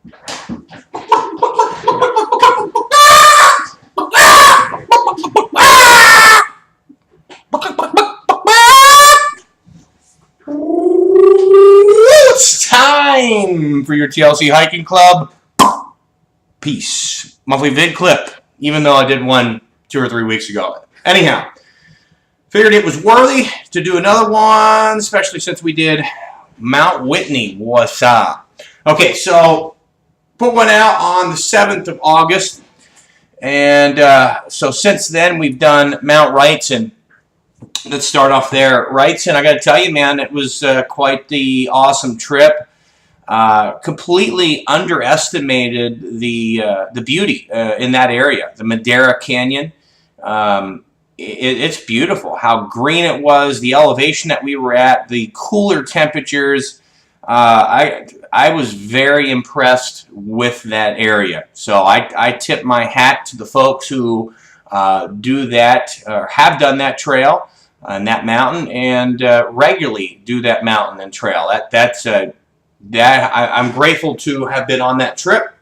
It's time for your TLC Hiking Club. Peace. Monthly vid clip, even though I did one 2 or 3 weeks ago. Anyhow, figured it was worthy to do another one, especially since we did Mount Whitney. What's up? Okay, so put one out on the 7th of August, and so since then we've done Mount Wrightson. Let's start off there. Wrightson, I got to tell you, man, it was quite the awesome trip. Completely underestimated the beauty in that area, the Madera Canyon. It's beautiful how green it was, the elevation that we were at, the cooler temperatures. I was very impressed with that area. So I tip my hat to the folks who do that or have done that trail and that mountain and regularly do that mountain and trail. I'm grateful to have been on that trip.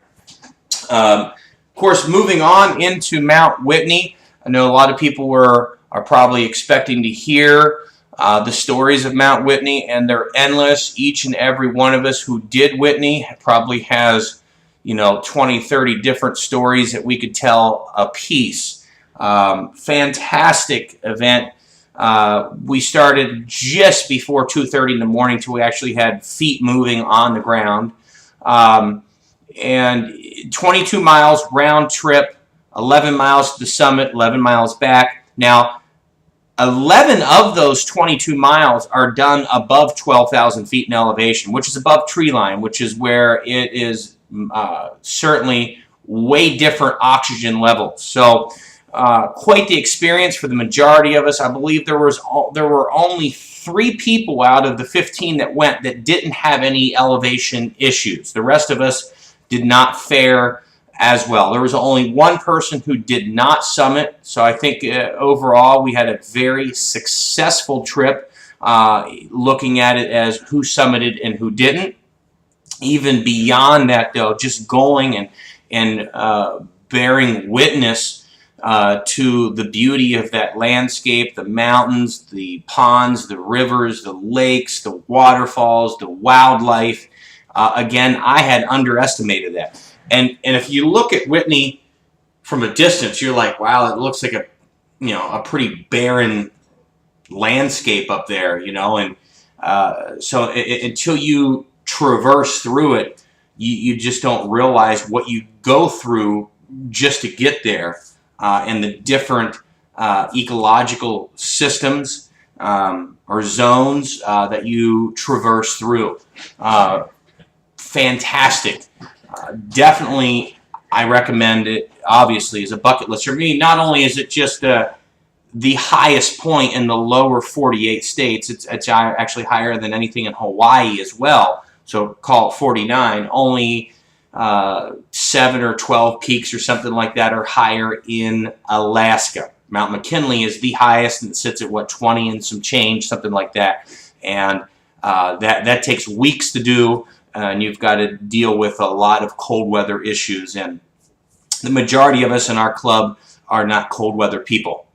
Of course, moving on into Mount Whitney, I know a lot of people are probably expecting to hear the stories of Mount Whitney, and they're endless. Each and every one of us who did Whitney probably has, 20, 30 different stories that we could tell a piece. Fantastic event. We started just before 2:30 in the morning till we actually had feet moving on the ground. And 22 miles round trip, 11 miles to the summit, 11 miles back. Now, 11 of those 22 miles are done above 12,000 feet in elevation, which is above tree line, which is where it is certainly way different oxygen levels. So quite the experience for the majority of us. I believe there were only 3 people out of the 15 that went that didn't have any elevation issues. The rest of us did not fare as well. There was only one person who did not summit, so I think overall we had a very successful trip looking at it as who summited and who didn't. Even beyond that, though, just going and bearing witness to the beauty of that landscape, the mountains, the ponds, the rivers, the lakes, the waterfalls, the wildlife. Again, I had underestimated that. And if you look at Whitney from a distance, you're like, wow, it looks like a pretty barren landscape up there, and so until you traverse through it, you just don't realize what you go through just to get there, and the different ecological systems or zones that you traverse through. Fantastic. Definitely, I recommend it, obviously, as a bucket list. For me, not only is it just the highest point in the lower 48 states, it's actually higher than anything in Hawaii as well, so call it 49. Only 7 or 12 peaks or something like that are higher in Alaska. Mount McKinley is the highest, and it sits at, 20 and some change, something like that. And that takes weeks to do. And you've got to deal with a lot of cold weather issues, and the majority of us in our club are not cold weather people.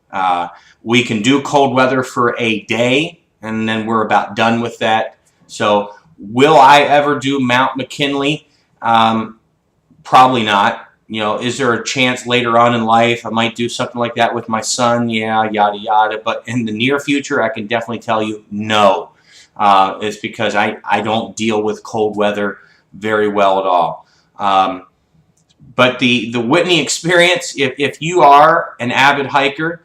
We can do cold weather for a day, and then we're about done with that. So will I ever do Mount McKinley? Probably not. Is there a chance later on in life I might do something like that with my son? Yeah, yada yada. But in the near future, I can definitely tell you no. It's because I don't deal with cold weather very well at all. But the Whitney experience, if you are an avid hiker,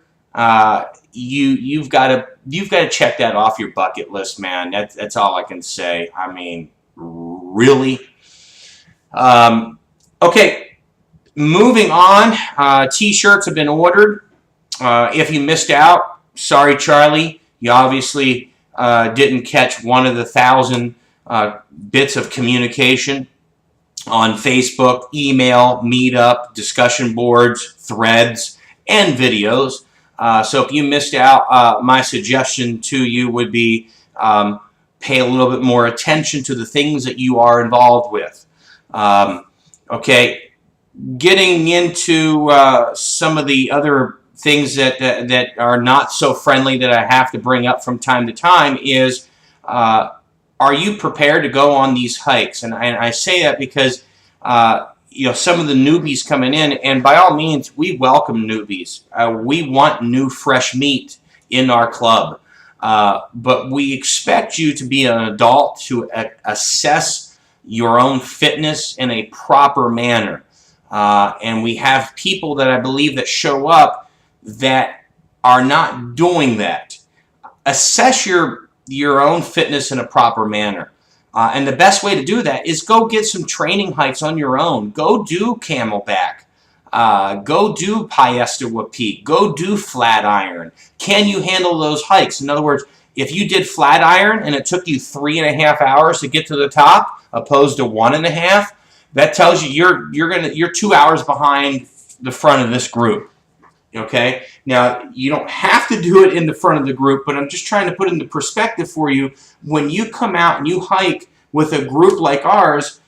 you've got to check that off your bucket list, man. That's all I can say. I mean, really. Okay, moving on. T-shirts have been ordered. If you missed out, sorry, Charlie. You obviously didn't catch one of the 1,000 bits of communication on Facebook, email, meetup, discussion boards, threads, and videos. So if you missed out, my suggestion to you would be pay a little bit more attention to the things that you are involved with. Okay, getting into some of the other things that are not so friendly that I have to bring up from time to time is, are you prepared to go on these hikes? And I say that because some of the newbies coming in, and by all means, we welcome newbies. We want new, fresh meat in our club. But we expect you to be an adult to assess your own fitness in a proper manner. And we have people that I believe that show up that are not doing that. Assess your own fitness in a proper manner. And the best way to do that is go get some training hikes on your own. Go do Camelback. Go do Piestewa Peak. Go do Flatiron. Can you handle those hikes? In other words, if you did Flatiron and it took you 3.5 hours to get to the top, opposed to 1.5, that tells you you're 2 hours behind the front of this group. Okay? Now, you don't have to do it in the front of the group, but I'm just trying to put into perspective for you. When you come out and you hike with a group like ours,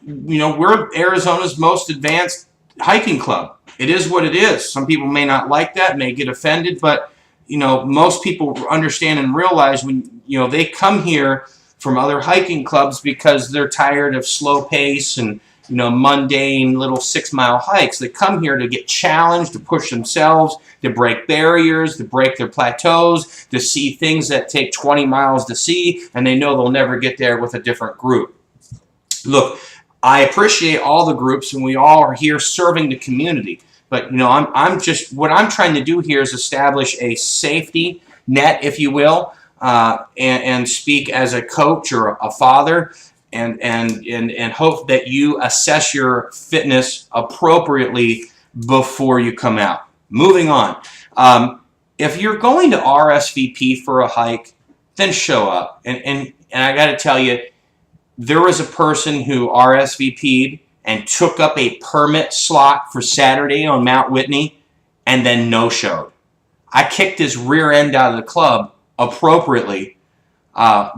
we're Arizona's most advanced hiking club. It is what it is. Some people may not like that, may get offended, but most people understand and realize when they come here from other hiking clubs because they're tired of slow pace and mundane little 6-mile hikes. They come here to get challenged, to push themselves, to break barriers, to break their plateaus, to see things that take 20 miles to see, and they know they'll never get there with a different group. Look, I appreciate all the groups, and we all are here serving the community. But what I'm trying to do here is establish a safety net, if you will, and speak as a coach or a father. And hope that you assess your fitness appropriately before you come out. Moving on. If you're going to RSVP for a hike, then show up. And I got to tell you, there was a person who RSVP'd and took up a permit slot for Saturday on Mount Whitney and then no-showed. I kicked his rear end out of the club appropriately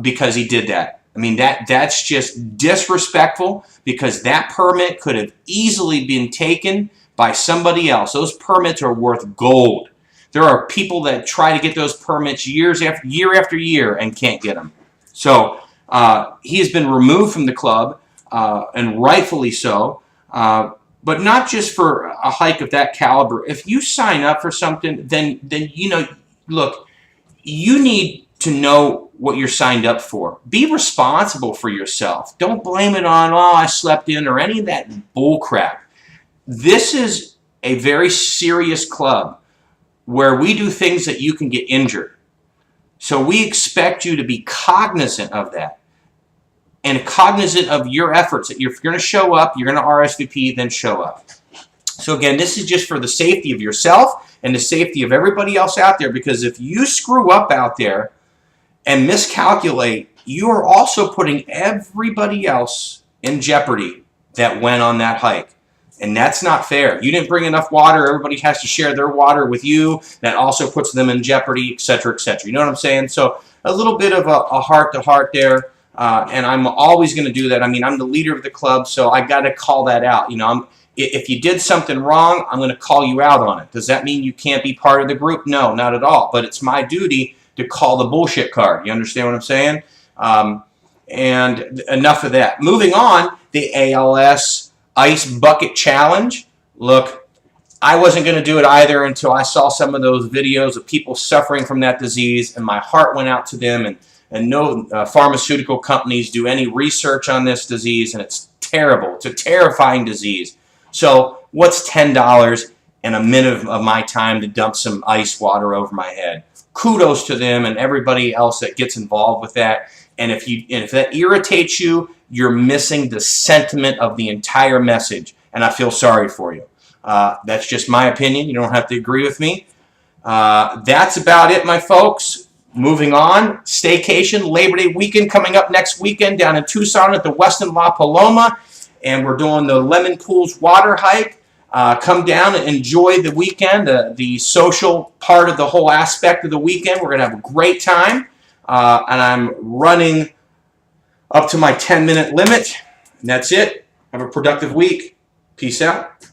because he did that. I mean, that's just disrespectful because that permit could have easily been taken by somebody else. Those permits are worth gold. There are people that try to get those permits year after year and can't get them. So he has been removed from the club, and rightfully so, but not just for a hike of that caliber. If you sign up for something, then look, you need to know what you're signed up for. Be responsible for yourself. Don't blame it on, I slept in, or any of that bull crap. This is a very serious club where we do things that you can get injured. So we expect you to be cognizant of that and cognizant of your efforts. If you're going to show up, you're going to RSVP, then show up. So again, this is just for the safety of yourself and the safety of everybody else out there, because if you screw up out there and miscalculate, you are also putting everybody else in jeopardy that went on that hike. And that's not fair. You didn't bring enough water. Everybody has to share their water with you. That also puts them in jeopardy, etc., etc. You know what I'm saying? So a little bit of a heart-to-heart there. And I'm always going to do that. I mean, I'm the leader of the club, so I got to call that out. If you did something wrong, I'm going to call you out on it. Does that mean you can't be part of the group? No, not at all. But it's my duty to call the bullshit card. You understand what I'm saying? And enough of that. Moving on, the ALS Ice Bucket Challenge. Look, I wasn't going to do it either until I saw some of those videos of people suffering from that disease, and my heart went out to them. And no pharmaceutical companies do any research on this disease, and it's terrible. It's a terrifying disease. So what's $10 and a minute of my time to dump some ice water over my head? Kudos to them and everybody else that gets involved with that. And if that irritates you, you're missing the sentiment of the entire message. And I feel sorry for you. That's just my opinion. You don't have to agree with me. That's about it, my folks. Moving on, staycation, Labor Day weekend coming up next weekend down in Tucson at the Westin La Paloma. And we're doing the Lemon Pools water hike. Come down and enjoy the weekend, the social part of the whole aspect of the weekend. We're going to have a great time. And I'm running up to my 10-minute limit. And that's it. Have a productive week. Peace out.